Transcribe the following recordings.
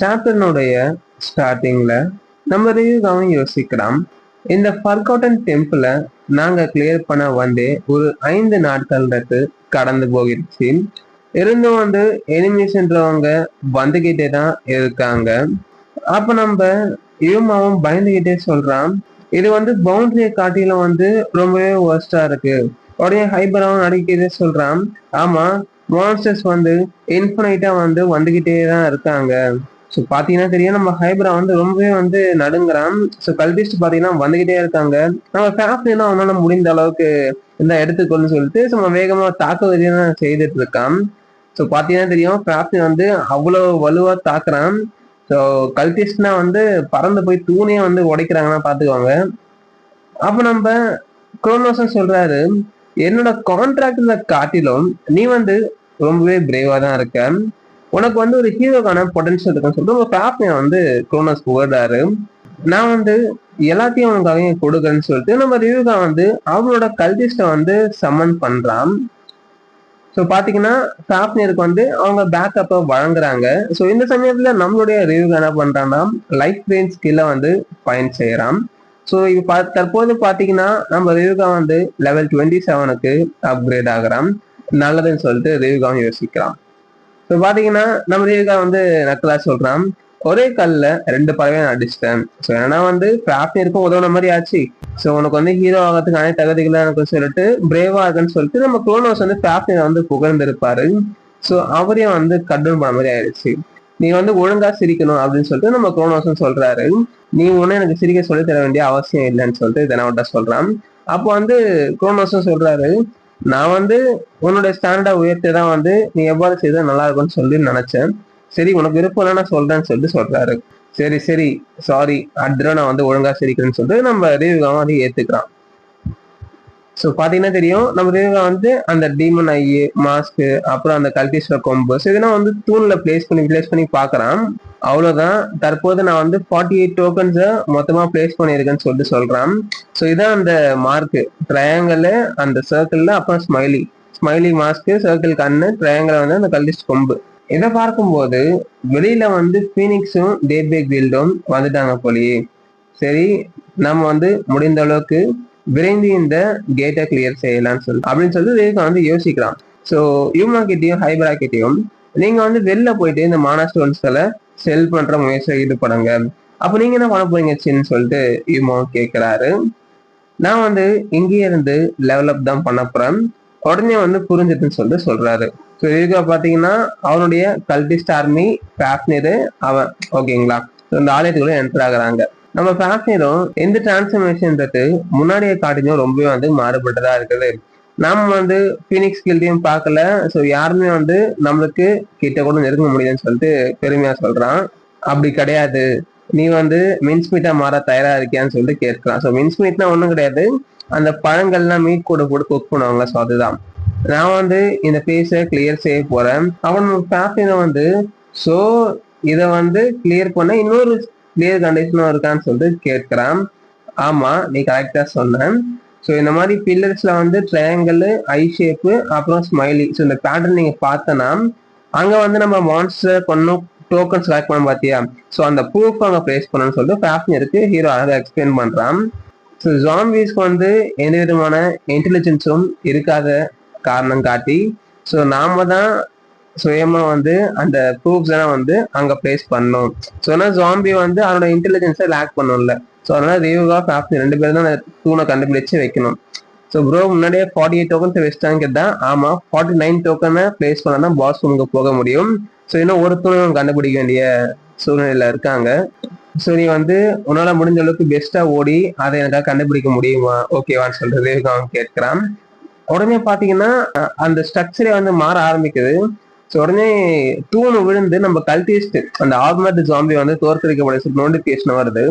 சாப்டர்னுடைய ஸ்டார்டிங்ல நம்ம ரிவ்யூக்காக யோசிக்கலாம். இந்த ஃபர்காட்டன் டெம்பிள நாங்க கிளியர் பண்ண வந்து ஒரு 5 நாட்கள்ன்றது கடந்து போகிடுச்சு. இருந்தும் வந்து எனிமீஸ்ன்றவங்க வந்துகிட்டே தான் இருக்காங்க. அப்ப நம்ம யூமாவும் பயந்துகிட்டே சொல்றான், இது வந்து பவுண்டரியை காட்டிலும் வந்து ரொம்பவே ஒர்ஸ்டா இருக்கு. உடனே ஹைபராவும் நடிக்கிட்டே சொல்றான், ஆமா மான்ஸ்டர்ஸ் வந்து இன்ஃபினைட்டா வந்து வந்துகிட்டே தான் இருக்காங்க. ஸோ பாத்தீங்கன்னா தெரியும், நம்ம ஹைபரா வந்து ரொம்பவே வந்து நடுங்குறான். ஸோ கல்பிஸ்ட் பாத்தீங்கன்னா வந்துகிட்டே இருக்காங்க. நம்ம ஃபேப்லினா அவனால முடிந்த அளவுக்கு இந்த எடுத்துக்கொள்ளுன்னு சொல்லிட்டு நம்ம வேகமா தாக்குவதே தான் செய்துட்டு இருக்கான். ஸோ பாத்தீங்கன்னா தெரியும், ஃபேப்லின் வந்து அவ்வளவு வலுவா தாக்குறான். ஸோ கல்டிஸ்ட்னா வந்து பறந்து போய் தூணையே வந்து உடைக்கிறாங்கன்னா பாத்துக்கோங்க. அப்ப நம்ம குரோனோஸும் சொல்றாரு, என்னோட கான்ட்ராக்ட்ல காட்டிலும் நீ வந்து ரொம்பவே பிரேவா தான் இருக்க. உனக்கு வந்து ஒரு ஹீரோக்கான பொட்டன்ஷியல் இருக்குன்னு சொல்லிட்டு உங்க ஃபேப்லின் வந்து குரோனோஸ் புகழ்றாரு. நான் வந்து எல்லாத்தையும் அவனுக்காக கொடுக்குறேன்னு சொல்லிட்டு நம்ம ரிவ்யூகா வந்து அவனோட கல்டிஸ்ட வந்து சம்மன் பண்றான். ஸோ பாத்தீங்கன்னா ஃபேப்னியருக்கு வந்து அவங்க பேக்கப்பை வழங்குறாங்க. ஸோ இந்த சமயத்துல நம்மளுடைய ரிவ்யூ என்ன பண்றான்னா லைஃப் ரேஞ்ச் ஸ்கில்லை வந்து பயன் செய்யறான். ஸோ இப்போ தற்போது பாத்தீங்கன்னா நம்ம ரிவ்யூகா வந்து லெவல் 27க்கு அப்கிரேட் ஆகுறான். நல்லதுன்னு சொல்லிட்டு ரிவ்யூகாவும் யோசிக்கிறான். இப்போ பாத்தீங்கன்னா நம்ம ரிவ்யூகா வந்து நக்கலா சொல்றான், ஒரே கல்ல 2 பறவை நான் அடிச்சிட்டேன். ஸோ ஏன்னா வந்து ஃபேப்னியருக்கும் உதவுன மாதிரி ஆச்சு. ஸோ உனக்கு வந்து ஹீரோ ஆகிறதுக்கு அனைத்து தகுதிகளும் எனக்கு சொல்லிட்டு பிரேவா இருக்குன்னு சொல்லிட்டு நம்ம குரோனோஸ் வந்து ஃபேப்னியரை வந்து புகழ்ந்திருப்பாரு. ஸோ அவரையும் வந்து கட்டன் பண்ண மாதிரி ஆயிடுச்சு. நீ வந்து ஒழுங்கா சிரிக்கணும் அப்படின்னு சொல்லிட்டு நம்ம குரோனோஸும் சொல்றாரு. நீ ஒன்னும் எனக்கு சிரிக்க சொல்லி தர வேண்டிய அவசியம் இல்லைன்னு சொல்லிட்டு தெனவட்ட சொல்றான். அப்போ வந்து குரோனோஸும் சொல்றாரு, நான் வந்து உன்னோட ஸ்டாண்டர்டை உயர்த்தி தான் வந்து நீ எவ்வாறு செய்தா நல்லா இருக்கும்னு சொல்லி நினைச்சேன். சரி உனக்கு விருப்பம் இல்லைன்னா சொல்றேன்னு சொல்லிட்டு சொல்றாரு. சரி சரி சாரி, அடுத்த நான் வந்து ஒழுங்கா சிரிக்கிறேன்னு சொல்லிட்டு நம்ம ரிவ்யூவும் வந்து ஏத்துக்கிறான். ஸோ பாத்தீங்கன்னா தெரியும், நம்ம ரிவ்யூ வந்து அந்த டீமன் ஐ மாஸ்க் அப்புறம் அந்த கல்டிஸ்ட கொம்பு இதெல்லாம் வந்து தூண்ல பிளேஸ் பண்ணி பாக்குறான். அவ்வளவுதான். தற்போது நான் வந்து 48 டோக்கன்ஸை மொத்தமா பிளேஸ் பண்ணியிருக்கேன்னு சொல்லிட்டு சொல்றான். ஸோ இதான் அந்த மார்க் ட்ரையாங்கல், அந்த சர்க்கிள்ல அப்புறம் ஸ்மைலி மாஸ்க், சர்க்கிள் கண்ணு, ட்ரையாங்கல் வந்து அந்த கல்டிஸ்ட் கொம்பு. இதை பார்க்கும்போது வெளியில வந்து பீனிக்ஸும் டேபேக் கில்டும் வந்துட்டாங்க போலியே. சரி நம்ம வந்து முடிந்த அளவுக்கு விரைந்து இந்த கேட்டை கிளியர் செய்யலாம்னு சொல்லி அப்படின்னு சொல்லிட்டு ரேகா வந்து யோசிக்கலாம். ஸோ யூமா கிட்டையும் ஹைபரா கிட்டையும் நீங்க வந்து வெளில போயிட்டு இந்த மானா ஸ்டோன்ஸ்களை செல் பண்ற முயற்சியில் ஈடுபடுங்க. அப்ப நீங்க என்ன பண்ண போறீங்க சின்னு சொல்லிட்டு யூமா கேட்கிறாரு. நான் வந்து இங்கேயே இருந்து லெவலப் தான் பண்ண போறேன். உடனே வந்து புரிஞ்சுட்டுன்னு சொல்லிட்டு சொல்றாரு. ஸோ இதுக்கு பாத்தீங்கன்னா அவனுடைய கல்டிஸ்ட் ஆர்மி ஃபேப்னியரு அவன் ஓகேங்களா, இந்த ஆலயத்துக்குள்ள என்டர் ஆகுறாங்க. நம்ம ஃபேப்னியரும் எந்த டிரான்ஸ்ஃபர்மேஷன்றது முன்னாடியே காட்டிலும் ரொம்பவே வந்து மாறுபட்டதா இருக்குது. நாம வந்து பீனிக்ஸ் கில்டையும் பார்க்கல. ஸோ யாருமே வந்து நம்மளுக்கு கிட்ட கூட நெருங்க முடியுதுன்னு சொல்லிட்டு பெருமையா சொல்றான். அப்படி கிடையாது, நீ வந்து மின்ஸ்மீட்டா மாற தயாரா இருக்கியான்னு சொல்லிட்டு கேட்கிறான். ஸோ மின்ஸ்மீட்னா ஒன்றும் கிடையாது, அந்த பழங்கள்லாம் மீட் கூட போட்டு குக் பண்ணுவாங்களா, ஸோ அதுதான். நான் வந்து இந்த பேஸை கிளியர் செய்ய போறேன். அவன் ஃபேப்டினை வந்து ஸோ இதை வந்து கிளியர் பண்ண இன்னொரு கிளியர் கண்டிஷனும் இருக்கான்னு சொல்லிட்டு கேட்கிறான். ஆமா நீ கரெக்டா சொன்ன. ஸோ இந்த மாதிரி பில்லர்ஸ்ல வந்து ட்ரையாங்கிள், ஐ ஷேப்பு, அப்புறம் ஸ்மைலி, ஸோ இந்த பேட்டர்ன் நீங்க பார்த்தனா அங்க வந்து நம்ம மான்ஸ்டர் பண்ணும் டோக்கன் செலக்ட் பண்ண பாத்தியா, ஸோ அந்த ப்ரூஃப் அங்க பிளேஸ் பண்ணணும்னு சொல்லிட்டு ஃபேப்னியருக்கு ஹீரோ அழகாக எக்ஸ்பிளைன் பண்றான். ஸோ ஜாம்பிஸ்க்கு வந்து எந்த விதமான இன்டெலிஜென்ஸும் இருக்காத காரணம் காட்டி ஸோ நாம தான் சுயமா வந்து அந்த ப்ரூஃப்ஸ் எல்லாம் வந்து அங்க பிளேஸ் பண்ணணும். ஸோ ஜாம்பி வந்து அவனோட இன்டெலிஜென்ஸை லேக் பண்ணும்ல. ஸோ அதனால ரிவ்யூ ஆஃப் ஃபேப்னியர் 2 பேரும் தான் அந்த தூணை கண்டுபிடிச்சு வைக்கணும். ஸோ ப்ரோ முன்னாடியே 48 டோக்கன்ஸ் வச்சுட்டாங்க கேட்டா, ஆமா 49 டோக்கனை பிளேஸ் பண்ணா தான் பாஸ் ரூமுக்கு போக முடியும். ஸோ இன்னும் ஒரு தூணை கண்டுபிடிக்க வேண்டிய சூழ்நிலையில இருக்காங்க. ஸோ நீ வந்து உன்னால முடிஞ்ச அளவுக்கு பெஸ்டா ஓடி அதை எனக்காக கண்டுபிடிக்க முடியுமா, ஓகேவான்னு சொல்றது அவன் கேட்கிறான். உடனே பாத்தீங்கன்னா அந்த ஸ்ட்ரக்சரே வந்து மாற ஆரம்பிக்குது. ஸோ உடனே தூணு விழுந்து நம்ம கல்டிஸ்ட் அந்த ஆர்மர்டு ஜாம்பி வந்து தோற்கடிக்கப்பட நோட்டிபிகேஷன் வருது.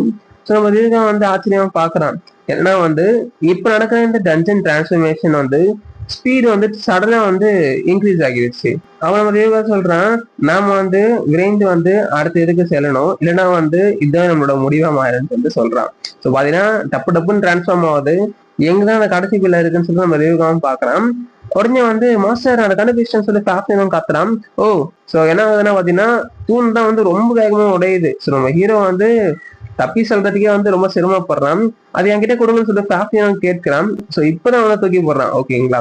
ஸோ நம்ம இதுதான் வந்து ஆச்சரியமா பாக்குறான். ஏன்னா வந்து இப்ப நடக்கிற இந்த டஞ்சன் டிரான்ஸ்ஃபர்மேஷன் வந்து ஸ்பீடு வந்து சடனா வந்து இன்க்ரீஸ் ஆகிடுச்சு. அவன் நம்ம ரிவ்யூவா சொல்றான், நாம வந்து விரைந்து வந்து அடுத்த இதுக்கு செல்லணும், இல்லைன்னா வந்து இதுதான் நம்மளோட முடிவா மாறுன்னு சொல்லிட்டு சொல்றான். ஸோ பாத்தீங்கன்னா டப்பு டப்புன்னு டிரான்ஸ்ஃபார்ம் ஆகுது. எங்கதான் அந்த கடைசி பிள்ளை இருக்குன்னு சொல்லி நம்ம ரிவ்யூவாவும் பாக்குறான். உடனே வந்து மாஸ்டர் அந்த கண்டுபிடிச்சேன்னு சொல்லி ஃபேப்டினும் கத்துறான். ஓ சோ என்ன ஆகுதுன்னா பாத்தீங்கன்னா தூண் தான் வந்து ரொம்ப வேகமா உடையுது. ஸோ நம்ம ஹீரோ வந்து தப்பி சொல்றதுக்கே வந்து ரொம்ப சிரமப்படுறான். அது என்கிட்ட கொடுங்கன்னு சொல்லி ஃபேப்டினும் கேட்கிறான். ஸோ இப்பதான் அவனை தூக்கி போடுறான். ஓகேங்களா?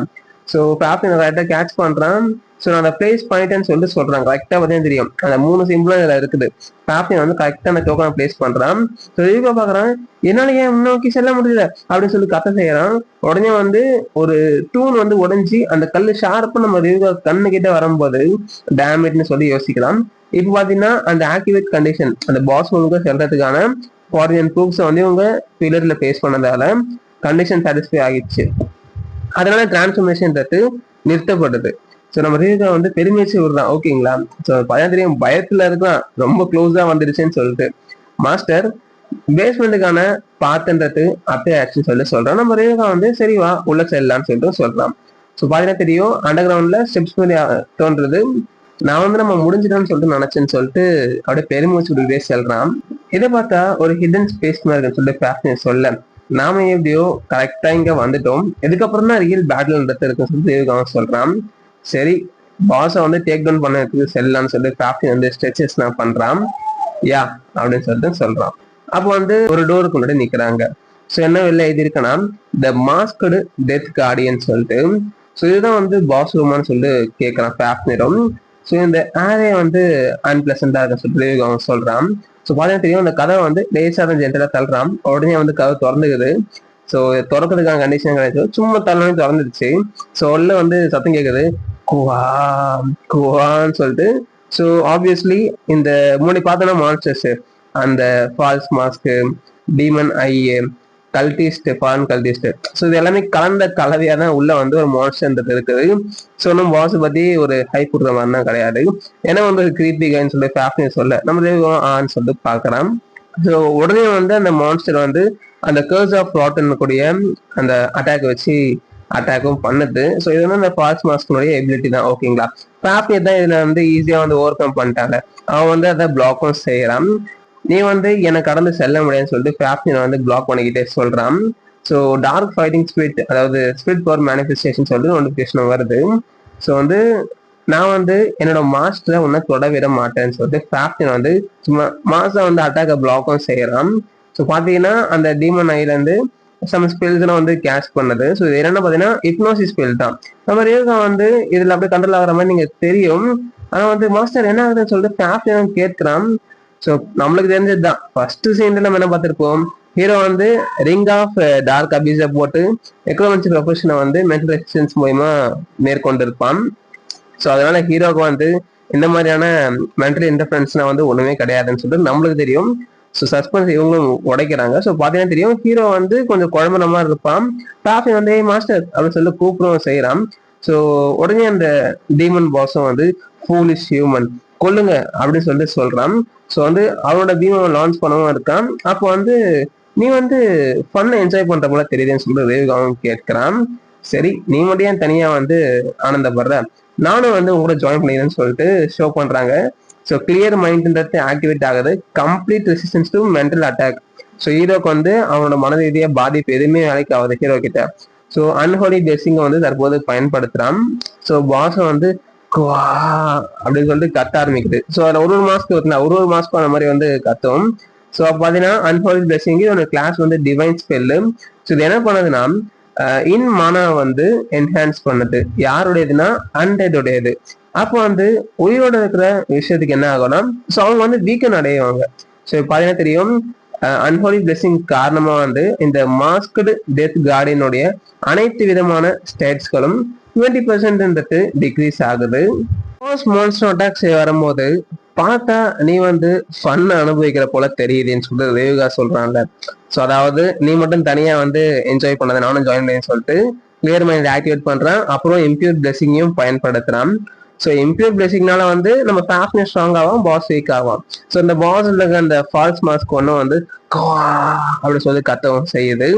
ஸோ ஃபேப்டின் கரெக்டா கேட்ச் பண்றான். ஸோ நான் அதை பிளேஸ் பண்ணிட்டேன்னு சொல்லிட்டு சொல்றான். கரெக்டா பார்த்தீங்கன்னா தெரியும் அந்த 3 சிம்பிளும் இதுல இருக்குது. ஃபேப்டின் வந்து கரெக்டா அந்த டோக்கனை பிளேஸ் பண்றான். ஸோ ரீகோ பாக்குறான், என்னால ஏன் முன்னோக்கி செல்ல முடியல அப்படின்னு சொல்லி கதை செய்யறான். உடனே வந்து ஒரு தூண் வந்து உடைஞ்சி அந்த கல்லு ஷார்ப்பா நம்ம ரீகோ கண்ணு கிட்ட வரும்போது டேமேஜ்னு சொல்லி யோசிக்கலாம். இப்ப பாத்தீங்கன்னா அந்த ஆக்டிவேட் கண்டிஷன் அந்த பாஸ் ரூமுக்கு செல்றதுக்கான ஃபாரின் ப்ரூஃப்ஸை வந்து இவங்க பில்லர்ல பேஸ் பண்ணதால கண்டிஷன் சாட்டிஸ்ஃபை ஆகிடுச்சு. அதனால டிரான்ஸ்ஃபர்மேஷன்றது நிறுத்தப்படுது. ஸோ நம்ம ரீகா வந்து பெருமைச்சு விடுறான். ஓகேங்களா? ஸோ பயம் தெரியும், பயத்துல இருக்கலாம், ரொம்ப க்ளோஸா வந்துருச்சுன்னு சொல்லிட்டு. மாஸ்டர் பேஸ்மெண்ட்டுக்கான பாத்துன்றது அப்பே ஆக்சுவலி சொல்லி சொல்றான். நம்ம ரீகா வந்து சரி வா உள்ள செல்லலாம்னு சொல்லிட்டு சொல்றான். ஸோ பாத்தீங்கன்னா தெரியும் அண்டர் கிரவுண்ட்ல ஸ்டெப்ஸ் மாதிரி தோன்றது. நான் வந்து நம்ம முடிஞ்சிட்டோம்னு சொல்லிட்டு நினைச்சேன்னு சொல்லிட்டு அப்படியே பெருமூச்சு விட்டுட்டே செல்றான். இதை பார்த்தா ஒரு ஹிடன் ஸ்பேஸ் மாதிரி இருக்குன்னு சொல்லிட்டு பேஷன் சொல்ல நாம எப்படியோ கரெக்டா இங்க வந்துட்டோம், இதுக்கப்புறம் தான் ரியல் பேட்டில்ன்றது இருக்குன்னு சொல்லிட்டு அவன் சொல்றான். சரி பாஸை வந்து டேக் டவுன் பண்ணதுக்கு செல்லலாம்னு சொல்லிட்டு பேஷன் வந்து ஸ்ட்ரெச்சஸ் நான் பண்றான். யா அப்படின்னு சொல்லிட்டு சொல்றான். அப்போ வந்து ஒரு டோருக்கு முன்னாடி நிக்கிறாங்க. ஸோ என்ன வெளில எழுதியிருக்கேன்னா த மாஸ்கடு டெத் கார்டியன் சொல்லிட்டு. ஸோ இதுதான் வந்து பாஸ் ரூமான்னு சொல்லிட்டு கேட்கறான் ஃபேப்னிடம். ஸோ இந்த ஆரே வந்து அன்பிளசண்டா இருக்க சொல்லிட்டு அவன் சொல்றான். ஸோ பாத்தீங்கன்னா தெரியும் அந்த கதை வந்து லேசா தான் ஜென்டலா தள்ளுறான். உடனே வந்து கதை திறந்துக்குது. ஸோ திறக்கிறதுக்கான கண்டிஷன் கிடையாது, சும்மா தள்ளனே திறந்துடுச்சு. ஸோ உள்ள வந்து சத்தம் கேட்குது, குவா குவான்னு சொல்லிட்டு. ஸோ ஆப்வியஸ்லி இந்த முன்னாடி பார்த்தோன்னா மான்ஸ்டர்ஸ் அந்த ஃபால்ஸ் மாஸ்க், டீமன் ஐ, கல்டிஸ்ட், ஃபாரின் கல்டிஸ்ட், ஸோ இது எல்லாமே கலந்த கலவையா தான் உள்ள வந்து ஒரு மான்ஸ்டர்ன்றது இருக்குது. ஸோ நம்ம பாஸ் பத்தி ஒரு ஹைப் கொடுக்குற மாதிரிலாம் கிடையாது. ஏன்னா வந்து ஒரு கிரீப்பி கைன்னு சொல்லி ஃபேப்னு சொல்ல நம்ம ஆன்னு சொல்லிட்டு பார்க்கலாம். ஸோ உடனே வந்து அந்த மான்ஸ்டர் வந்து அந்த கர்ஸ் ஆஃப் ராட்டன் கூடிய அந்த அட்டாக் வச்சு அட்டாக்கும் பண்ணுது. ஸோ இது வந்து அந்த ஃபால்ஸ் மாஸ்கனுடைய எபிலிட்டி தான். ஓகேங்களா? ஃபேப்னி தான் இதுல வந்து ஈஸியா வந்து ஓவர் கம் பண்ணிட்டாங்க. அவன் வந்து அதை பிளாக்கும் செய்யறான். நீ வந்து என்னை கடந்து செல்ல முடியாதுன்னு சொல்லிட்டு ஃபேப்னினை வந்து பிளாக் பண்ணிக்கிட்டே சொல்றான். ஸோ டார்க் ஃபைட்டிங் ஸ்பிரிட், அதாவது ஸ்பிரிட் பவர் மேனிஃபெஸ்டேஷன் சொல்லிட்டு நோட்டிஃபிகேஷன் வருது. ஸோ வந்து நான் வந்து என்னோட மாஸ்டரை உன்னை தொட விட மாட்டேன்னு சொல்லிட்டு ஃபேப்டின் வந்து சும்மா மாஸ்டர் வந்து அட்டாக்க பிளாக்கும் செய்யறான். ஸோ பாத்தீங்கன்னா அந்த டீமன் ஐலேருந்து சம் ஸ்பெல்ஸ் வந்து கேஷ் பண்ணது. ஸோ இது என்னன்னா பாத்தீங்கன்னா ஹிப்னோசிஸ் ஸ்பெல் தான். நம்ம ரேகா வந்து இதுல அப்படியே கண்ட்ரோல் ஆகிற மாதிரி நீங்க தெரியும். ஆனா வந்து மாஸ்டர் என்ன ஆகுதுன்னு சொல்லிட்டு ஃபேப்டின் கேட்கிறான். ஸோ நம்மளுக்கு தெரிஞ்சதுதான் ஃபர்ஸ்ட் சீன்ல நம்ம என்ன பார்த்திருப்போம், ஹீரோ வந்து ரிங் ஆஃப் டார்க் அபியூஸை போட்டு எக்கனாமிக்ஸ் ப்ரொஃபஷனை வந்து மென்டல் எக்ஸ்பீரியன்ஸ் மூலமா மேற்கொண்டு இருப்பான். ஸோ அதனால ஹீரோக்கு வந்து இந்த மாதிரியான மென்டல் இன்டர்ஃபரன்ஸ்னா வந்து ஒண்ணுமே கிடையாதுன்னு சொல்லிட்டு நம்மளுக்கு தெரியும். ஸோ சஸ்பென்ஸ் இவங்களும் உடைக்கிறாங்க. ஸோ பார்த்தீங்கன்னா தெரியும் ஹீரோ வந்து கொஞ்சம் குழம்புன மாதிரி இருப்பான். டாஃபி வந்து மாஸ்டர் அப்படின்னு சொல்லி கூப்பிடவும் செய்யறான். ஸோ உடனே அந்த டீமன் பாஸும் வந்து ஃபூலிஷ் ஹியூமன் கொல்லுங்க அப்படின்னு சொல்லிட்டு சொல்றான். ஸோ வந்து அவனோட பீமை லான்ச் பண்ணவும் இருக்கான். அப்போ வந்து நீ வந்து ஃபன் என்ஜாய் பண்ற போல தெரியுதுன்னு சொல்லிட்டு ரேவிகாவும் கேட்கிறான். சரி நீ மட்டும் ஏன் தனியா வந்து ஆனந்தப்படுற, நானும் வந்து உங்களோட ஜாயின் பண்ணிக்கிறேன்னு சொல்லிட்டு ஷோ பண்றாங்க. ஸோ கிளியர் மைண்ட்ன்றது ஆக்டிவேட் ஆகுது. Complete resistance to mental attack. So ஹீரோக்கு வந்து அவனோட மன ரீதியா பாதிப்பு எதுவுமே வேலைக்கு ஆகுது ஹீரோ கிட்ட. ஸோ அன்ஹோலி பிளெஸிங்கை வந்து தற்போது பயன்படுத்துறான். ஸோ பாஸை வந்து குவா அப்படின்னு சொல்லிட்டு கத்த ஆரம்பிக்குது. ஸோ அதில் ஒரு ஒரு மாஸ்க்கு அந்த மாதிரி வந்து கத்தும். ஸோ அப்போ பார்த்தீங்கன்னா அன்ஹோலி பிளெஸிங் ஒரு கிளாஸ் வந்து டிவைன் ஸ்பெல்லு. ஸோ இது என்ன பண்ணுதுன்னா இன் மானா வந்து என்ஹான்ஸ் பண்ணுது. யாருடையதுன்னா அன்டெட்டுடையது. அப்போ வந்து உயிரோட இருக்கிற விஷயத்துக்கு என்ன ஆகும்னா ஸோ அவங்க வந்து வீக்கன் அடையுவாங்க. ஸோ பார்த்தீங்கன்னா தெரியும் அன்ஹோலி பிளெஸிங் காரணமா வந்து இந்த மாஸ்க்டு டெத் கார்டியனுடைய அனைத்து விதமான ஸ்டேட்ஸ்களும் 20% டிக்ரீஸ் ஆகுது. மான்ஸ்டர் அட்டாக்ஸ் வரும்போது பார்த்தா நீ வந்து ஃபன் அனுபவிக்கிற போல தெரியுதுன்னு சொல்லிட்டு ரேவிகா சொல்றான்ல. ஸோ அதாவது நீ மட்டும் தனியா வந்து என்ஜாய் பண்ணதை நானும் ஜாயின் பண்ணி சொல்லிட்டு கிளியர் மைண்ட் ஆக்டிவேட் பண்றான். அப்புறம் இம்பியூர் பிளெஸிங்கையும் பயன்படுத்துறான். ஸோ இம்பியூர் பிளெஸிங்னால வந்து நம்ம ஃபேஸ்னஸ் ஸ்ட்ராங் ஆகும், பாஸ் வீக் ஆகும். ஸோ இந்த பாஸ் அந்த ஃபால்ஸ் மாஸ்க் ஒன்றும் வந்து அப்படி சொல்லி கத்தவும் செய்யுது.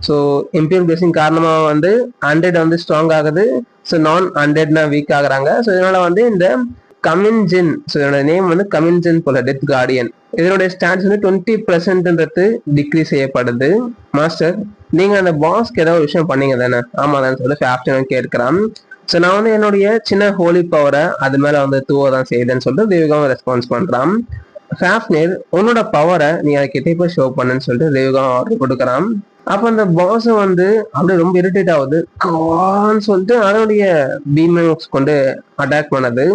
ஸோ இம்பியூர் பிளெஸிங் காரணமா வந்து அண்டெட் வந்து ஸ்ட்ராங் ஆகுது. ஸோ நான் அண்டெட்னா வீக் ஆகுறாங்க. ஸோ இதனால வந்து இந்த கமின்ஜின், ஸோ இதோட நேம் வந்து கமின்ஜின் போல டெத் கார்டியன், இதனுடைய ஸ்டாட்ஸ் வந்து 20% டிக்ரீஸ் செய்யப்படுது. மாஸ்டர் நீங்க அந்த பாஸ்க்கு ஏதாவது விஷயம் பண்ணீங்க தானே? ஆமா தான் சொல்லி ஃபேப்டன் கேட்கிறான். ஸோ நான் வந்து என்னுடைய சின்ன ஹோலி பவரை அது மேல வந்து தூவதான் செய்யுதுன்னு சொல்லிட்டு தேவிகாவும் ரெஸ்பான்ஸ் பண்றான். ஃபாஃப்னிர் உன்னோட பவரை நீ அதை கிட்டே போய் ஷோ பண்ணுன்னு சொல்லிட்டு தேவிகாவும் ஆர்டர் கொடுக்குறான். அப்ப அந்த பாஸும் வந்து அப்படியே ரொம்ப இரிட்டேட் ஆகுது, கான்னு சொல்லிட்டு அதனுடைய பீம்ஸ் கொண்டு அட்டாக் பண்ணது.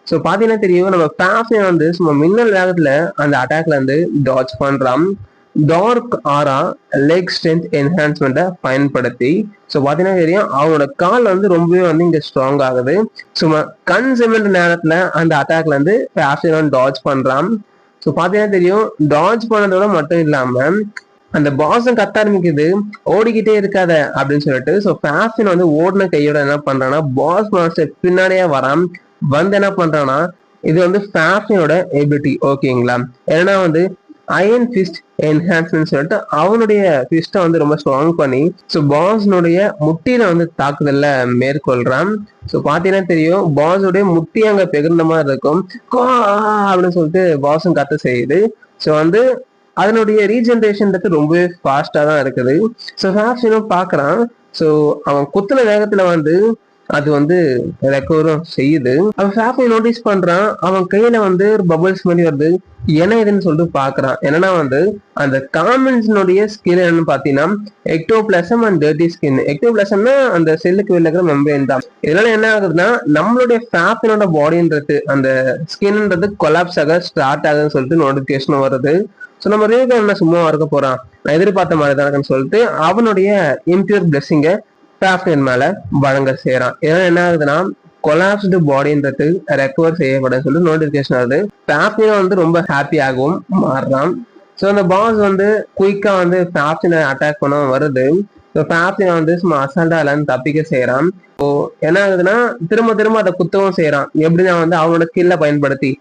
ஸோ பாத்தீங்கன்னா தெரியும், நம்ம ஃபாஃப்னிர் வந்து சும்மா மின்னல் வேகத்துல அந்த அட்டாக்ல இருந்து டாட்ஜ் பண்றான். டார்க் ஆரா லெக் ஸ்ட்ரென்த் என்ஹான்ஸ்மெண்ட்டை பயன்படுத்தி ஸோ பார்த்தீங்கன்னா தெரியும் அவனோட கால் வந்து ரொம்பவே வந்து இங்கே ஸ்ட்ராங் ஆகுது. சும்மா கண் சிமெண்ட் நேரத்தில் அந்த அட்டாக்ல இருந்து ஃபாஃப்னிர் டாட்ஜ் பண்றான். ஸோ பார்த்தீங்கன்னா தெரியும், டாட்ஜ் பண்ணதோட மட்டும் இல்லாம அந்த பாஸும் கத்த ஆரம்பிக்குது, ஓடிக்கிட்டே இருக்காத அப்படின்னு சொல்லிட்டு. ஸோ ஃபாஃப்னிர் வந்து ஓடின கையோட என்ன பண்றான்னா பாஸ் மாஸ்டர் பின்னாடியே வரான். வந்து என்ன பண்றான்னா இது வந்து ஃபாஃப்னிரோட எபிலிட்டி, ஓகேங்களா. ஏன்னா வந்து அயன் ஃபிஸ்ட் என்ஹான்ஸ்மெண்ட் சொல்லிட்டு அவனுடைய ஃபிஸ்ட்டை வந்து ரொம்ப ஸ்ட்ராங் பண்ணி ஸோ பாஸ்னுடைய முட்டியில வந்து தாக்குதல்ல மேற்கொள்றான். ஸோ பார்த்தீங்கன்னா தெரியும், பாஸுடைய முட்டி அங்கே பெகுந்த மாதிரி இருக்கும், அப்படின்னு சொல்லிட்டு பாஸும் கத்த செய்யுது. ஸோ வந்து அதனுடைய ரீஜென்ரேஷன்றது ரொம்பவே ஃபாஸ்டா தான் இருக்குது. ஸோ ஃபாஃப்னிரும் பார்க்கறான். ஸோ அவன் குத்துன வேகத்துல வந்து அது வந்து ரெக்கவரும் செய்யுது. அவன் ஃபாஃப்னிர் நோட்டீஸ் பண்றான், அவன் கையில வந்து ஒரு பபிள்ஸ் மாதிரி வருது, என்ன இதுன்னு சொல்லிட்டு பாக்குறான். என்னன்னா வந்து அந்த காமெண்ட்ஸ்னுடைய ஸ்கின் என்னன்னு பாத்தீங்கன்னா எக்டோபிளாசம் அண்ட் டர்ட்டி ஸ்கின். எக்டோபிளாசம்னா அந்த செல்லுக்கு வெளில இருக்கிற மெம்பரேன் தான். இதனால என்ன ஆகுதுன்னா நம்மளுடைய ஃபாஃப்னிரோட பாடின்றது அந்த ஸ்கின்ன்றது கொலாப்ஸ் ஆக ஸ்டார்ட் ஆகுதுன்னு சொல்லிட்டு நோட்டிபிகேஷன் வருது. ஸோ நம்ம ரேகா என்ன சும்மா இருக்க போறான், நான் எதிர்பார்த்த மாதிரி தான் சொல்லிட்டு அவனுடைய இம்பியூர் பிளெஸிங்கை ஃபாஃப்னிர் மேல வழங்க செய்யறான். ஏன்னா என்ன ஆகுதுன்னா கொலாப்ஸ்டு பாடின்றது ரெக்கவர் செய்யப்படும் சொல்லிட்டு நோட்டிபிகேஷன் ஆகுது. ஃபாஃப்னிர் வந்து ரொம்ப ஹாப்பியாகவும் மாறுறான். ஸோ அந்த பாஸ் வந்து குயிக்கா வந்து ஃபாஃப்னிரை அட்டாக் பண்ண வருது. ஸோ ஃபாஃப்னிர் வந்து சும்மா அசால்ட்டா இல்லைன்னு தப்பிக்க செய்யறான். ஸோ என்ன ஆகுதுன்னா திரும்ப திரும்ப அதை குத்தவும் செய்யறான். எப்படின்னா வந்து அவனோட ஸ்கில்லை பயன்படுத்தி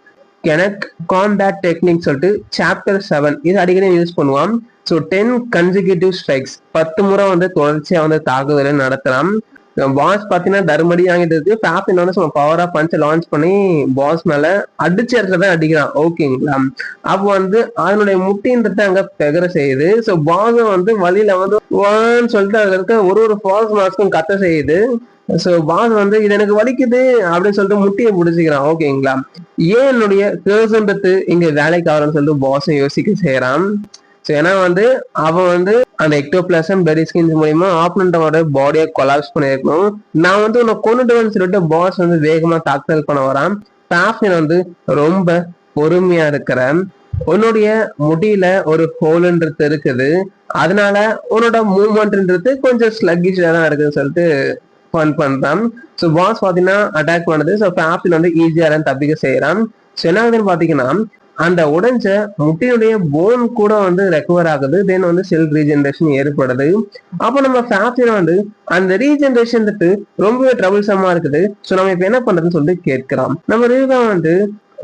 கெனக் காம்பேட் டெக்னிக் சொல்லிட்டு சாப்டர் 7 இது அடிக்கடி யூஸ் பண்ணுவான். ஸோ 10 கன்சிக்யூட்டிவ் ஸ்ட்ரைக்ஸ் 10 முறை வந்து தொடர்ச்சியா வந்து தாக்குதலை நடத்தலாம். பாஸ் பாத்தீங்கன்னா தர்மடி வாங்கிட்டு இருக்கு. ஃபாஃப்னிர் வந்து சும்மா பவரா பஞ்ச லான்ச் பண்ணி பாஸ் மேல அடிச்சு இடத்துலதான் அடிக்கிறான், ஓகேங்களா. அப்போ வந்து அதனுடைய முட்டின்றத அங்க பெகர செய்யுது. ஸோ பாஸ் வந்து வழியில வந்து வான்னு சொல்லிட்டு அதுல இருக்க ஒரு ஃபால்ஸ் மாஸ்க்கும் கத்த செய்யுது. ஸோ பாஸ் வந்து இது எனக்கு வலிக்குது அப்படின்னு சொல்லிட்டு முட்டியை பிடிச்சிக்கிறான், ஓகேங்களா. ஏன் என்னுடைய கேர்ஸ்ன்றது இங்க வேலைக்கு ஆகிறன்னு சொல்லிட்டு பாஸும் யோசிக்க செய்யறான். ஸோ ஏன்னா வந்து அவன் வந்து அந்த எக்டோபிளாசம் பெரி ஸ்கின்ஸ் மூலியமா ஆப்பனண்டோட பாடியை கொலாப்ஸ் பண்ணிருக்கணும். நான் வந்து உன்னை கொண்டுடுவேன்னு சொல்லிட்டு பாஸ் வந்து வேகமா தாக்குதல் பண்ண வரான். ஃபாஃப்னிர் வந்து ரொம்ப பொறுமையா இருக்கிறேன், உன்னுடைய முடியில ஒரு ஹோல்ன்றது இருக்குது, அதனால உன்னோட மூவ்மெண்ட்ன்றது கொஞ்சம் ஸ்லக்கிஷா தான் இருக்குன்னு சொல்லிட்டு ஃபன் பண்றான். ஸோ பாஸ் பாத்தீங்கன்னா அட்டாக் பண்ணுது. ஸோ ஃபாஃப்னிர் வந்து ஈஸியா தப்பிக்க செய்யறான். ஸோ என்ன ஆகுதுன்னு பாத்தீங்கன்னா அந்த உடைஞ்ச முட்டியுடைய போன் கூட வந்து ரெக்கவர் ஆகுது. தென் வந்து செல் ரீஜெனரேஷன் ஏற்படுது. அப்ப நம்ம ஃபாஃப்னிர் வந்து அந்த ரீஜெனரேஷன் ரொம்பவே ட்ரபிள்சமா இருக்குது. ஸோ நம்ம இப்ப என்ன பண்றதுன்னு சொல்லிட்டு கேட்கிறோம். நம்ம ரீகா வந்து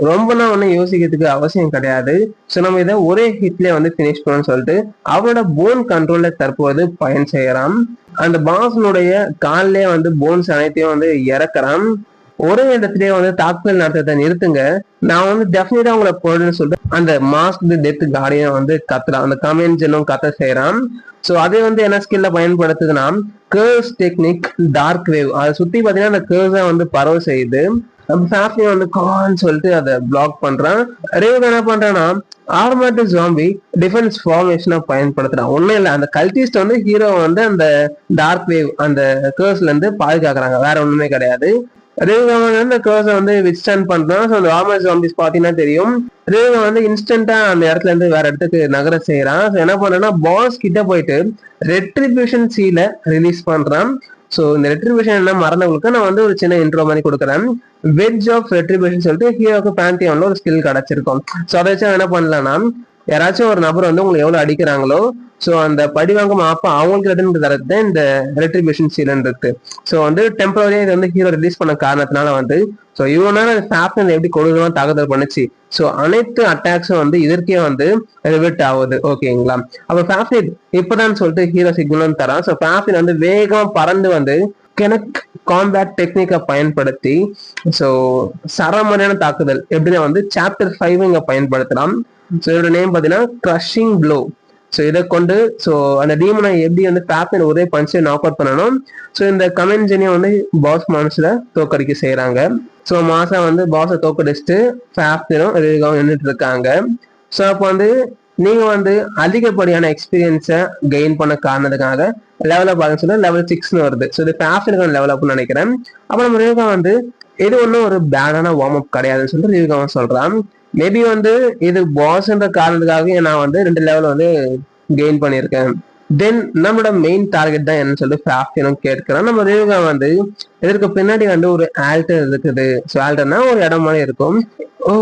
ரொம்பனா ஒன்னும் யோசிக்கிறதுக்கு அவசியம் கிடையாது. ஸோ நம்ம இதை ஒரே ஹிட்லயே வந்து பினிஷ் பண்ணணும்னு சொல்லிட்டு அவனோட போன் கண்ட்ரோல்ல தற்போது பயன் செய்யறான். அந்த பாஸ்னுடைய காலிலே வந்து போன்ஸ் அனைத்தையும் வந்து இறக்குறான். ஒரே இடத்துலயே வந்து தாக்குதல் நடத்தத்தை நிறுத்துங்க, நான் வந்து டெஃபினட்டா உங்களை போடுன்னு சொல்லிட்டு அந்த மாஸ்க் டெத் கார்டியன் வந்து கத்துறான். அந்த கமெண்ட்ஸும் கத்த செய்யறான். ஸோ அதே வந்து என்ன ஸ்கில்ல பயன்படுத்துதுன்னா கேர்ஸ் டெக்னிக் டார்க் வேவ், அதை சுத்தி பாத்தீங்கன்னா அந்த கேர்ஸா வந்து பரவ செய்யுது. ஃபாஃப்னிர் வந்து கான்னு சொல்லிட்டு அதை பிளாக் பண்றான். ரேவ் என்ன பண்றான்னா ஆர்மர்டு ஜாம்பி டிஃபென்ஸ் ஃபார்மேஷனா பயன்படுத்துறான். ஒன்னும் இல்லை, அந்த கல்டிஸ்ட் வந்து ஹீரோ வந்து அந்த டார்க் வேவ் அந்த கேர்ஸ்ல இருந்து பாதுகாக்கிறாங்க, வேற ஒண்ணுமே கிடையாது. ரேவ் அந்த கேர்ஸை வந்து வித்ஸ்டாண்ட் பண்றான். ஸோ அந்த ஆர்மர்டு ஜாம்பிஸ் பாத்தீங்கன்னா தெரியும், ரேவ் வந்து இன்ஸ்டன்டா அந்த இடத்துல இருந்து வேற இடத்துக்கு நகர செய்யறான். ஸோ என்ன பண்றான்னா பாஸ் கிட்ட போயிட்டு ரெட்ரிபியூஷன் சீலை ரிலீஸ் பண்றான். ஸோ இந்த ரெட்ரிபியூஷன் என்ன மறந்தவங்களுக்கு நான் வந்து ஒரு சின்ன இன்ட்ரோ மாதிரி கொடுக்குறேன். வெட்ஜ் ஆஃப் ரெட்ரிபியூஷன் சொல்லிட்டு ஹீரோக்கு பேண்டியான்ல ஒரு ஸ்கில் கிடைச்சிருக்கும். ஸோ அதை வச்சு என்ன பண்ணலாம்னா யாராச்சும் ஒரு நபர் வந்து உங்களுக்கு எவ்வளவு அடிக்கிறாங்களோ ஸோ அந்த படி வாங்கும் அப்ப அவங்களுக்கு ரிட்டர்ன் தரது இந்த ரெட்ரிபியூஷன் சீலன் இருக்கு. ஸோ வந்து டெம்பரரியா இது வந்து ஹீரோ ரிலீஸ் பண்ண காரணத்தினால வந்து ஸோ இவ்வளவு நேரம் ஃபாஃப்னிர் எப்படி கொடுக்கணுமா தாக்குதல் பண்ணுச்சு. ஸோ அனைத்து அட்டாக்ஸும் வந்து இதற்கே வந்து ரிவர்ட் ஆகுது, ஓகேங்களா. அப்ப ஃபாஃப்னிர் இப்பதான் சொல்லிட்டு ஹீரோ சிக்னலும் தரான். ஸோ ஃபாஃப்னிர் வந்து வேகமா பறந்து வந்து கெனக் காம்பேட் டெக்னிக்கை பயன்படுத்தி ஸோ சரமரியான தாக்குதல் எப்படின்னா வந்து சாப்டர் 5 இங்க பயன்படுத்தலாம். ஸோ இதோட நேம் பார்த்தீங்கன்னா கிரஷிங் ப்ளோ. ஸோ இதை கொண்டு ஸோ அந்த டீமனை எப்படி வந்து ஃபேப்டின் ஒரே பஞ்சை நாக் அவுட் பண்ணணும். ஸோ இந்த கமென்ஜினியை வந்து பாஸ் மான்ஸ்ல தோக்கடிக்க செய்யறாங்க. ஸோ மாசா வந்து பாஸை தோக்கடிச்சுட்டு ஃபேப்டினும் ரியூகாவும் நின்றுட்டு இருக்காங்க. ஸோ அப்போ வந்து நீங்க வந்து அதிகப்படியான எக்ஸ்பீரியன்ஸை கெயின் பண்ண காரணத்துக்காக லெவல் அப் ஆகுன்னு சொல்லி லெவல் 6 வருது. ஸோ இது ஃபேப்டினுக்கான லெவல் அப்னு நினைக்கிறேன். அப்போ நம்ம ரியூகா வந்து இது ஒன்றும் ஒரு பேடான வார்ம் அப் கிடையாதுன்னு சொல்லிட்டு ரியூகாவும் சொல்றான். மேபி வந்து இது பாஸ்ன்ற காரணத்துக்காக நான் வந்து 2 லெவல் வந்து கெயின் பண்ணியிருக்கேன். தென் நம்மளோட மெயின் டார்கெட் தான் என்னன்னு சொல்லிட்டு ஃபேப்டினும் கேட்கிறோம். நம்ம ரியூகா வந்து இதற்கு பின்னாடி வந்து ஒரு ஆல்டர் இருக்குது. ஸோ ஆல்டர்னா ஒரு இடம் மாதிரி இருக்கும். ஓ,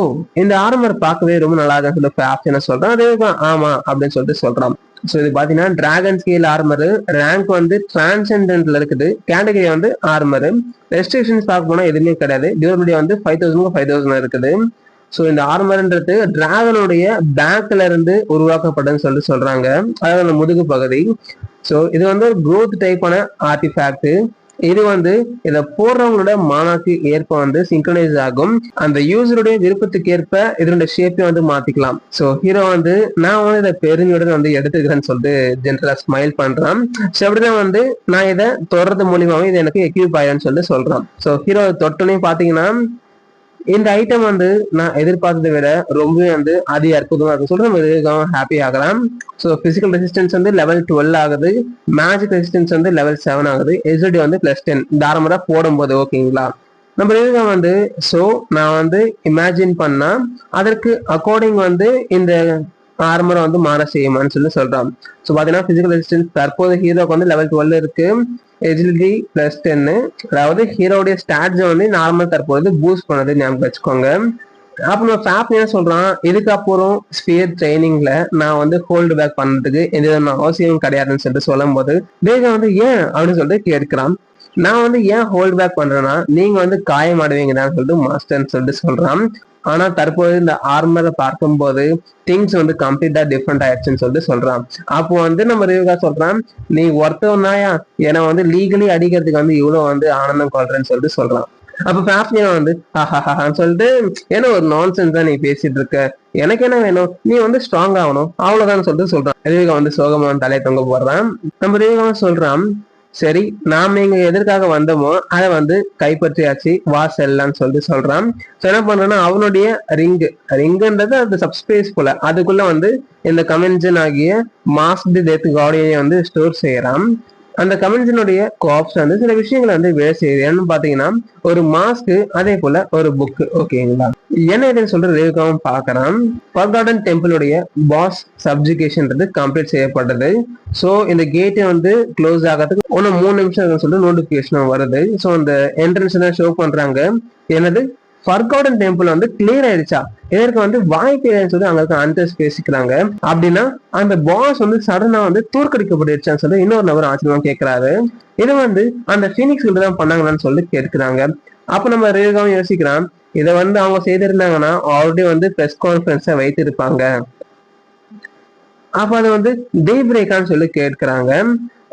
இந்த ஆர்மர் பார்க்கவே ரொம்ப நல்லா இருக்குன்னு சொல்லி ஃபேப்டினும் சொல்றான். ரியூகா ஆமா அப்படின்னு சொல்லிட்டு சொல்றான். ஸோ இது பாத்தீங்கன்னா டிராகன் ஸ்கேல் ஆர்மர், ரேங்க் வந்து டிரான்சென்டென்ட்ல இருக்குது, கேட்டகரி வந்து ஆர்மர், ரெஸ்ட்ரிக்ஷன்ஸ் பார்க்க போனா எதுவுமே கிடையாது, டியூரபிலிட்டி வந்து 5000 இருக்குது. ஸோ இந்த ஆர்மர்ன்றது டிராகனுடைய பேக்ல இருந்து உருவாக்கப்பட்டதுன்னு சொல்லிட்டு சொல்றாங்க, அதாவது அந்த முதுகு பகுதி. ஸோ இது வந்து ஒரு க்ரோத் டைப்பான ஆர்டிஃபேக்ட். இது வந்து இதை போடுறவங்களோட மானாக்கு ஏற்ப வந்து சிங்க்ரனைஸ் ஆகும். அந்த யூசருடைய விருப்பத்துக்கு ஏற்ப இதனுடைய ஷேப்பை வந்து மாத்திக்கலாம். ஸோ ஹீரோ வந்து நான் வந்து இதை பெருமையுடன் வந்து எடுத்துக்கிறேன்னு சொல்லிட்டு ஜென்ரலா ஸ்மைல் பண்றான். ஸோ அப்படிதான் வந்து நான் இதை தொடர்றது மூலியமாவே இது எனக்கு எக்யூப் ஆயிடும்னு சொல்லிட்டு சொல்றான். ஸோ ஹீரோ தொட்டோன்னே பாத்தீங்கன்னா இந்த ஐட்டம் வந்து நான் எதிர்பார்த்ததை விட ரொம்பவே வந்து அதிக அற்புதமா இருக்கும் சொல்லிட்டு நம்ம ஹாப்பி ஆகலாம். ஸோ பிசிக்கல் ரெசிஸ்டன்ஸ் வந்து லெவல் 12 ஆகுது, மேஜிக் ரெசிஸ்டன்ஸ் வந்து லெவல் 7 ஆகுது, எஸ்டி வந்து +10 தாராளமாக போடும்போது. ஓகேங்களா, நம்ம ரியூகா வந்து ஸோ நான் வந்து இமேஜின் பண்ணா அதற்கு அக்கார்டிங் வந்து இந்த ஆர்மரை வந்து மாற செய்யுமான்னு சொல்லி சொல்றான். ஸோ பாத்தீங்கன்னா பிசிக்கல் ரெசிஸ்டன்ஸ் தற்போது ஹீரோக்கு வந்து லெவல் 12 இருக்கு, எஜிலிட்டி +10. அதாவது ஹீரோடைய ஸ்டாட்ஸை வந்து நார்மல் தற்போது பூஸ்ட் பண்ணது ஞாபகம் வச்சுக்கோங்க. அப்புறம் ஃபேப் என்ன சொல்றான், இதுக்கப்புறம் ஸ்பியர் ட்ரைனிங்ல நான் வந்து ஹோல்டு பேக் பண்றதுக்கு எந்த அவசியம் கிடையாதுன்னு சொல்லிட்டு சொல்லும் போது வேகம் வந்து ஏன் அப்படின்னு சொல்லிட்டு கேட்கிறான். நான் வந்து ஏன் ஹோல்டு பேக் பண்றேன்னா நீங்க வந்து காயமாடுவீங்கன்னு சொல்லிட்டு மாஸ்டர்ன்னு சொல்லிட்டு சொல்றான். ஆனா தற்போது இந்த ஆர்மரை பார்க்கும்போது திங்ஸ் வந்து கம்ப்ளீட்டா டிஃப்ரெண்ட் ஆயிடுச்சுன்னு சொல்லிட்டு சொல்றான். அப்போ வந்து நம்ம ரியூகா சொல்றான், நீ ஒருத்தவனாயா ஏன்னா வந்து லீகலி அடிக்கிறதுக்கு வந்து இவ்வளவு வந்து ஆனந்தம் கொள்றேன்னு சொல்லிட்டு சொல்றான். அப்ப ஃபேப்டினா வந்து ஹான்னு சொல்லிட்டு ஏன்னா ஒரு நான்சென்ஸ் தான் நீ பேசிட்டு இருக்க, எனக்கு என்ன வேணும், நீ வந்து ஸ்ட்ராங் ஆகணும் அவ்வளவுதான் சொல்லிட்டு சொல்றான். ரியூகா வந்து சோகமா தலையை தொங்க போடுறான். நம்ம ரியூகா சொல்றான், சரி நாம இங்க எதற்காக வந்தோமோ அதை வந்து கைப்பற்றியாச்சு, வா செல்லான்னு சொல்லிட்டு சொல்றான். என்ன பண்றான்னா அவனுடைய ரிங்குன்றது அது சப்ஸ்பேஸ் போல, அதுக்குள்ள வந்து இந்த கமென்ஷன் ஆகிய மாஸ்க்டு டெத் கார்டியனை வந்து ஸ்டோர் செய்யறான். அந்த கமென்ஷனுடைய கோப்ஸ் வந்து சில விஷயங்களை வந்து வேலை செய்யுதுன்னு பாத்தீங்கன்னா ஒரு மாஸ்க், அதே போல ஒரு புக். ஓகேங்களா, என்ன இதுன்னு சொல்ற ரியூகாவும் பாக்குறான். ஃபர்காட்டன் டெம்பிளுடைய பாஸ் சப்ஜுகேஷன்றது கம்ப்ளீட் செய்யப்பட்டது. ஸோ இந்த கேட்டை வந்து க்ளோஸ் ஆகிறதுக்கு ஒன்னும் 3 நிமிஷம் சொல்லிட்டு நோட்டிபிகேஷன் வருது. ஸோ அந்த என்ட்ரன்ஸ் தான் ஷோ பண்றாங்க. எனது ஃபர்காட்டன் டெம்பிள் வந்து கிளியர் ஆயிடுச்சா, இதற்கு வந்து வாய்ப்பு சொல்லி அங்க இருக்க அண்டர்ஸ் பேசிக்கிறாங்க. அப்படின்னா அந்த பாஸ் வந்து சடனா வந்து தோற்கடிக்கப்பட்டுருச்சான்னு சொல்லி இன்னொரு நபர் ஆச்சரியமா கேட்கிறாரு. இது வந்து அந்த பீனிக்ஸ் தான் பண்ணாங்களான்னு சொல்லி கேட்கிறாங்க. அப்ப நம்ம ரியூகாவும் யோசிக்கிறான், இதை வந்து அவங்க செய்திருந்தாங்கன்னா ஆல்ரெடி வந்து பிரஸ் கான்ஃபரன்ஸை வைத்து இருப்பாங்க. அப்ப அதை வந்து டே பிரேக்கான்னு சொல்லி கேட்கிறாங்க.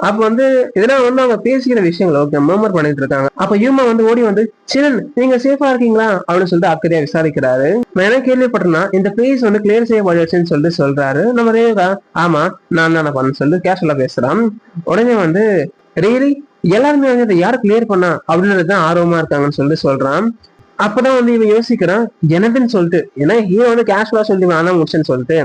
அப்ப வந்து இதெல்லாம் வந்து அவங்க பேசிக்கிற விஷயங்களை மெமர் பண்ணிட்டு இருக்காங்க. அப்ப யூமா வந்து ஓடி வந்து சிரன் நீங்க சேஃபா இருக்கீங்களா அப்படின்னு சொல்லிட்டு அக்கறையா விசாரிக்கிறாரு. நான் என்ன கேள்விப்பட்டேன்னா இந்த பிளேஸ் வந்து கிளியர் செய்யப்பட்டுச்சுன்னு சொல்லிட்டு சொல்றாரு. நம்ம ரேகா ஆமா நான் தானே பண்ண சொல்லி கேஷுவலா பேசுறான். உடனே வந்து ரியலி எல்லாருமே வந்து அதை யாரும் கிளியர் பண்ணா அப்படின்றதுதான் ஆர்வமா இருக்காங்கன்னு சொல்லிட்டு சொல்றான். அப்பதான் வந்து இவன் யோசிக்கிறான் எனதுன்னு சொல்லிட்டு, ஏன்னா ஹீரோ வந்து கேஷுவலா சொல்லி நான் முடிச்சேன்னு சொல்லிட்டு